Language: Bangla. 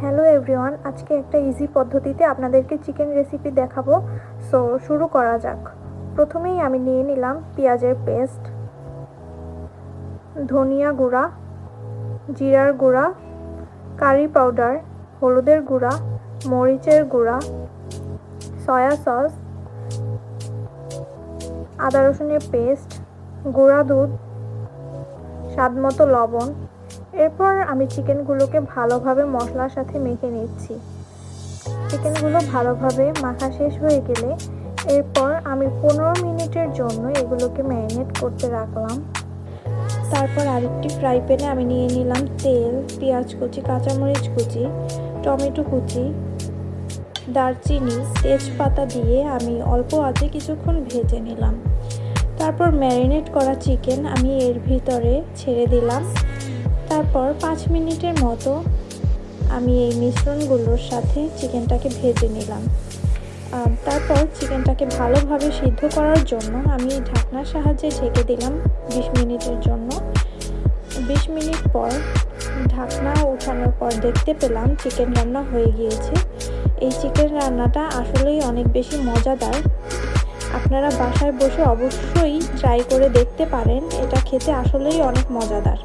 হ্যালো এভরিওয়ান, আজকে একটা ইজি পদ্ধতিতে আপনাদেরকে চিকেন রেসিপি দেখাবো। সো শুরু করা যাক। প্রথমেই আমি নিয়ে নিলাম পেঁয়াজের পেস্ট, ধনিয়া গুঁড়া, জিরার গুঁড়া, কারি পাউডার, হলুদের গুঁড়া, মরিচের গুঁড়া, সয়া সস, আদা রসুনের পেস্ট, গুঁড়া দুধ, স্বাদমতো লবণ। এরপর আমি চিকেনগুলোকে ভালোভাবে মশলার সাথে মেখে নিচ্ছি। চিকেনগুলো ভালোভাবে মাখা শেষ হয়ে গেলে এরপর আমি 15 মিনিটের জন্য এগুলোকে ম্যারিনেট করতে রাখলাম। তারপর আরেকটি ফ্রাই প্যানে আমি নিয়ে নিলাম তেল, পেঁয়াজ কুচি, কাঁচামরিচ কুচি, টমেটো কুচি, দারচিনি, তেজপাতা দিয়ে আমি অল্প আঁচে কিছুক্ষণ ভেজে নিলাম। তারপর ম্যারিনেট করা চিকেন আমি এর ভিতরে ছেড়ে দিলাম। তারপর 5 মিনিটের মতো আমি এই মিশ্রণগুলোর সাথে চিকেনটাকে ভেজে নিলাম। তারপর চিকেনটাকে ভালোভাবে সিদ্ধ করার জন্য আমি ঢাকনার সাহায্যে ঢেকে দিলাম 20 মিনিটের জন্য। 20 মিনিট পর ঢাকনা ওঠানোর পর দেখতে পেলাম চিকেন রান্না হয়ে গিয়েছে। এই চিকেন রান্নাটা আসলেই অনেক বেশি মজাদার। আপনারা বাসায় বসে অবশ্যই ট্রাই করে দেখতে পারেন, এটা খেতে আসলেই অনেক মজাদার।